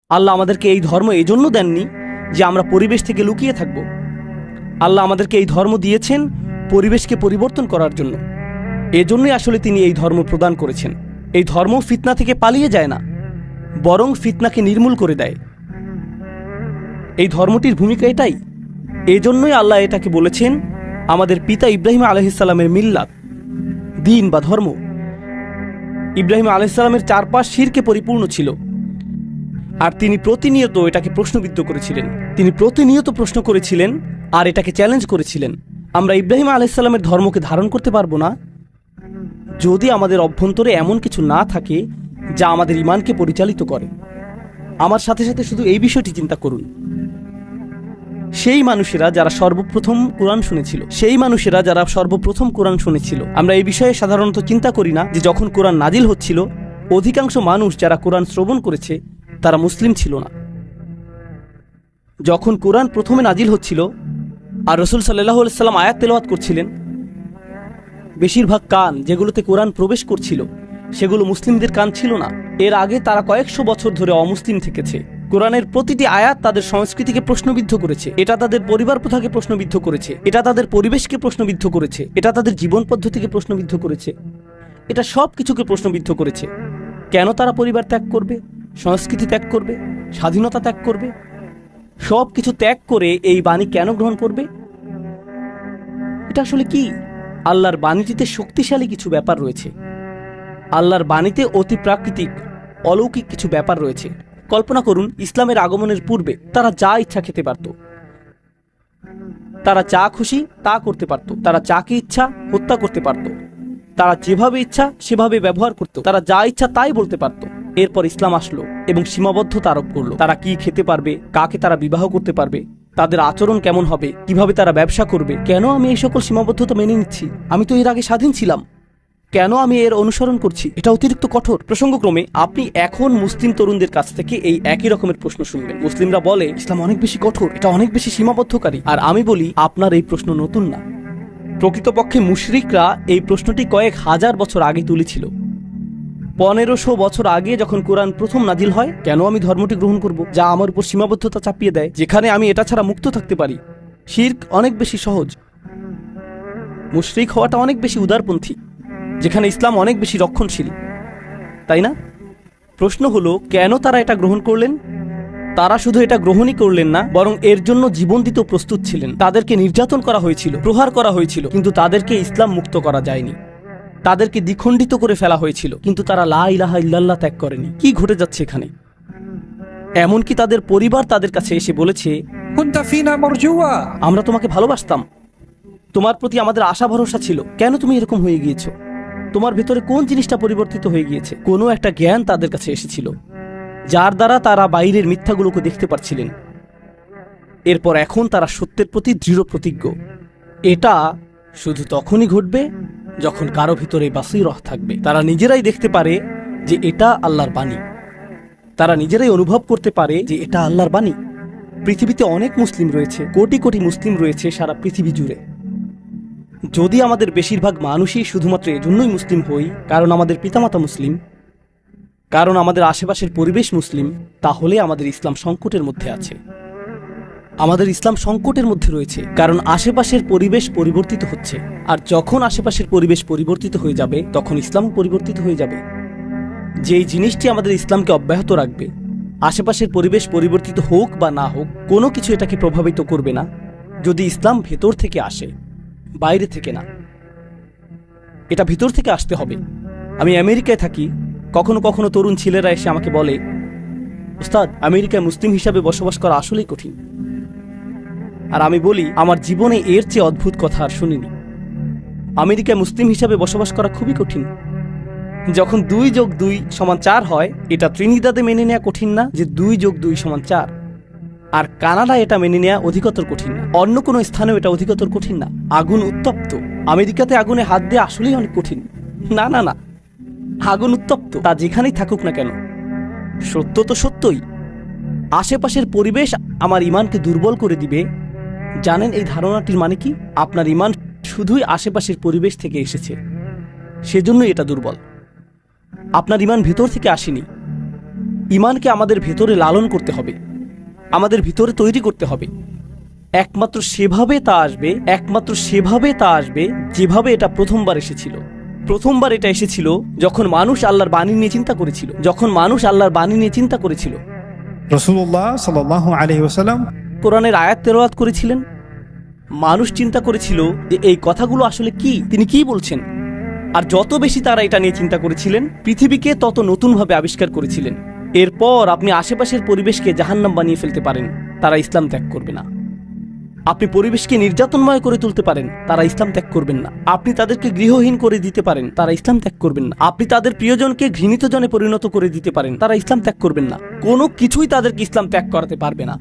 আল্লাহ আমাদেরকে এই ধর্ম এজন্য দেননি যে আমরা পরিবেশ থেকে লুকিয়ে থাকব। আল্লাহ আমাদেরকে এই ধর্ম দিয়েছেন পরিবেশকে পরিবর্তন করার জন্য। এজন্যই আসলে তিনি এই ধর্ম প্রদান করেছেন। এই ধর্ম ফিতনা থেকে পালিয়ে যায় না, বরং ফিতনাকে নির্মূল করে দেয়। এই ধর্মটির ভূমিকা এটাই। এজন্যই আল্লাহ এটাকে বলেছেন আমাদের পিতা ইব্রাহিম আলাইহিসসালামের মিল্লাত, দিন বা ধর্ম। ইব্রাহিম আলাইহিসসালামের চারপাশ শিরকে পরিপূর্ণ ছিল, আর তিনি প্রতিনিয়ত এটাকে প্রশ্নবিদ্ধ করেছিলেন। তিনি প্রতিনিয়ত প্রশ্ন করেছিলেন আর এটাকে চ্যালেঞ্জ করেছিলেন। আমরা ইব্রাহিম আলাইহিসসালামের ধর্মকে ধারণ করতে পারবো না যদি আমাদের অভ্যন্তরে এমন কিছু না থাকে যা আমাদের ঈমানকে পরিচালিত করে। আমার সাথে সাথে শুধু এই বিষয়টি চিন্তা করুন। সেই মানুষেরা যারা সর্বপ্রথম কোরআন শুনেছিল, আমরা এই বিষয়ে সাধারণত চিন্তা করি না যে যখন কোরআন নাজিল হচ্ছিল অধিকাংশ মানুষ যারা কোরআন শ্রবণ করেছে তারা মুসলিম ছিল না। যখন কোরআন প্রথমে নাজিল হচ্ছিল আর রাসূল সাল্লাল্লাহু আলাইহি সাল্লাম আয়াত তেলাওয়াত করছিলেন, বেশিরভাগ কান যেগুলোতে কোরআন প্রবেশ করছিল সেগুলো মুসলিমদের কান ছিল না। এর আগে তারা কয়েকশো বছর ধরে অমুসলিম থেকেছে। কোরআনের প্রতিটি আয়াত তাদের সংস্কৃতিকে প্রশ্নবিদ্ধ করেছে, এটা তাদের পরিবার প্রথাকে প্রশ্নবিদ্ধ করেছে, এটা তাদের পরিবেশকে প্রশ্নবিদ্ধ করেছে, এটা তাদের জীবন পদ্ধতিকে প্রশ্নবিদ্ধ করেছে, এটা সব কিছুকে প্রশ্নবিদ্ধ করেছে। কেন তারা পরিবার ত্যাগ করবে, সংস্কৃতি ত্যাগ করবে, স্বাধীনতা ত্যাগ করবে? সব কিছু ত্যাগ করে এই বাণী কেন গ্রহণ করবে? এটা আসলে কি? আল্লাহর বাণীটিতে শক্তিশালী কিছু ব্যাপার রয়েছে। আল্লাহর বাণীতে অতি প্রাকৃতিক অলৌকিক কিছু ব্যাপার রয়েছে। কল্পনা করুন, ইসলামের আগমনের পূর্বে তারা যা ইচ্ছা খেতে পারত, তারা যা খুশি তা করতে পারত, তারা যাকে ইচ্ছা হত্যা করতে পারত, তারা যেভাবে ইচ্ছা সেভাবে ব্যবহার করত, তারা যা ইচ্ছা তাই বলতে পারত। এরপর ইসলাম আসলো এবং সীমাবদ্ধতা আরোপ করলো। তারা কি খেতে পারবে, কাকে তারা বিবাহ করতে পারবে, তাদের আচরণ কেমন হবে, কিভাবে তারা ব্যবসা করবে। কেন আমি এই সকল সীমাবদ্ধতা মেনে নিচ্ছি? আমি তো এর আগে স্বাধীন ছিলাম, কেন আমি এর অনুসরণ করছি? এটা অতিরিক্ত কঠোর। প্রসঙ্গক্রমে আপনি এখন মুসলিম তরুণদের কাছ থেকে এই একই রকমের প্রশ্ন শুনবেন। মুসলিমরা বলে ইসলাম অনেক বেশি কঠোর, এটা অনেক বেশি সীমাবদ্ধকারী। আর আমি বলি আপনার এই প্রশ্ন নতুন না। প্রকৃতপক্ষে মুশরিকরা এই প্রশ্নটি কয়েক হাজার বছর আগে তুলেছিল। 1500 বছর আগে যখন কোরআন প্রথম নাজিল হয়, কেন আমি ধর্মটি গ্রহণ করব যা আমার উপর সীমাবদ্ধতা চাপিয়ে দেয়, যেখানে আমি এটা ছাড়া মুক্ত থাকতে পারি? শিরক অনেক বেশি সহজ, মুশরিক হওয়াটা অনেক বেশি উদারপন্থী, যেখানে ইসলাম অনেক বেশি রক্ষণশীল, তাই না? প্রশ্ন হলো কেন তারা এটা গ্রহণ করলেন? তারা শুধু এটা গ্রহণই করলেন না, বরং এর জন্য জীবন দিতেও প্রস্তুত ছিলেন। তাদেরকে নির্যাতন করা হয়েছিল, প্রহার করা হয়েছিল, কিন্তু তাদেরকে ইসলাম মুক্ত করা যায়নি। তাদেরকে দ্বিখণ্ডিত করে ফেলা হয়েছিল, কিন্তু তারা লা ইলাহা ইল্লাল্লাহ ত্যাগ করেনি। কি ঘটে যাচ্ছে এখানে? এমনকি তাদের পরিবার তাদের কাছে এসে বলেছে, কুনতা ফিনা মারজুয়া, আমরা তোমাকে ভালোবাসতাম, তোমার প্রতি আমাদের আশা ভরসা ছিল, কেন তুমি এরকম হয়ে গিয়েছো? তোমার ভেতরে কোন জিনিসটা পরিবর্তিত হয়ে গিয়েছে? কোনো একটা জ্ঞান তাদের কাছে এসেছিল যার দ্বারা তারা বাইরের মিথ্যাগুলোকে দেখতে পারছিলেন। এরপর এখন তারা সত্যের প্রতি দৃঢ় প্রতিজ্ঞ। এটা শুধু তখনই ঘটবে যখন কারো ভিতরে বাসীরহ থাকবে। তারা নিজেরাই দেখতে পারে যে এটা আল্লাহর বাণী, তারা নিজেরাই অনুভব করতে পারে যে এটা আল্লাহর বাণী। পৃথিবীতে অনেক মুসলিম রয়েছে, কোটি কোটি মুসলিম রয়েছে সারা পৃথিবী জুড়ে। যদি আমাদের বেশিরভাগ মানুষই শুধুমাত্র এজন্যই মুসলিম হই কারণ আমাদের পিতামাতা মুসলিম, কারণ আমাদের আশেপাশের পরিবেশ মুসলিম, তাহলে আমাদের ইসলাম সংকটের মধ্যে আছে। আমাদের ইসলাম সংকটের মধ্যে রয়েছে কারণ আশেপাশের পরিবেশ পরিবর্তিত হচ্ছে, আর যখন আশেপাশের পরিবেশ পরিবর্তিত হয়ে যাবে তখন ইসলামও পরিবর্তিত হয়ে যাবে। যেই জিনিসটি আমাদের ইসলামকে অব্যাহত রাখবে, আশেপাশের পরিবেশ পরিবর্তিত হোক বা না হোক, কোনো কিছু এটাকে প্রভাবিত করবে না যদি ইসলাম ভেতর থেকে আসে, বাইরে থেকে না। এটা ভিতর থেকে আসতে হবে। আমি আমেরিকায় থাকি, কখনো কখনো তরুণ ছেলেরা এসে আমাকে বলে, উস্তাদ, আমেরিকায় মুসলিম হিসাবে বসবাস করা আসলেই কঠিন। আর আমি বলি, আমার জীবনে এর চেয়ে অদ্ভুত কথা আর শুনিনি। আমেরিকায় মুসলিম হিসাবে বসবাস করা খুবই কঠিন। যখন 2+2=4 হয়, এটা ত্রিনিদাদে মেনে নেওয়া কঠিন না যে 2+2=4। আর কানাডায় এটা মেনে নেওয়া অধিকতর কঠিন না, অন্য কোনো স্থানেও এটা অধিকতর কঠিন না। আগুন উত্তপ্ত, আমেরিকাতে আগুনে হাত দেওয়া আসলেই অনেক কঠিন। না না না, আগুন উত্তপ্ত, তা যেখানেই থাকুক না কেন। সত্য তো সত্যই। আশেপাশের পরিবেশ আমার ঈমানকে দুর্বল করে দিবে। জানেন এই ধারণাটির মানে কি? আপনার ঈমান শুধুই আশেপাশের পরিবেশ থেকে এসেছে, সেজন্যই এটা দুর্বল। আপনার ঈমান ভেতর থেকে আসেনি। ইমানকে আমাদের ভেতরে লালন করতে হবে, আমাদের ভিতরে তৈরি করতে হবে। একমাত্র সেভাবে তা আসবে যেভাবে এটা প্রথমবার এসেছিল। প্রথমবার এটা এসেছিল যখন মানুষ আল্লাহর বাণী নিয়ে চিন্তা করেছিল, রাসূলুল্লাহ সাল্লাল্লাহু আলাইহি ওয়াসাল্লাম কোরআনের আয়াত তেলাওয়াত করেছিলেন। মানুষ চিন্তা করেছিল যে এই কথাগুলো আসলে কি, তিনি কি বলছেন। আর যত বেশি তারা এটা নিয়ে চিন্তা করেছিলেন, পৃথিবীকে তত নতুনভাবে আবিষ্কার করেছিলেন। এরপর আপনি আশেপাশের পরিবেশকে জাহান্নাম বানিয়ে ফেলতে পারেন, তারা ইসলাম ত্যাগ করবে না। আপনি পরিবেশকে নির্যাতনময় করে তুলতে পারেন, তারা ইসলাম ত্যাগ করবেন না। আপনি তাদেরকে গৃহহীন করে দিতে পারেন, তারা ইসলাম ত্যাগ করবেন না। আপনি তাদের প্রিয়জনকে ঘৃণিত জনে পরিণত করে দিতে পারেন, তারা ইসলাম ত্যাগ করবেন না। কোনো কিছুই তাদেরকে ইসলাম ত্যাগ করাতে পারবে না।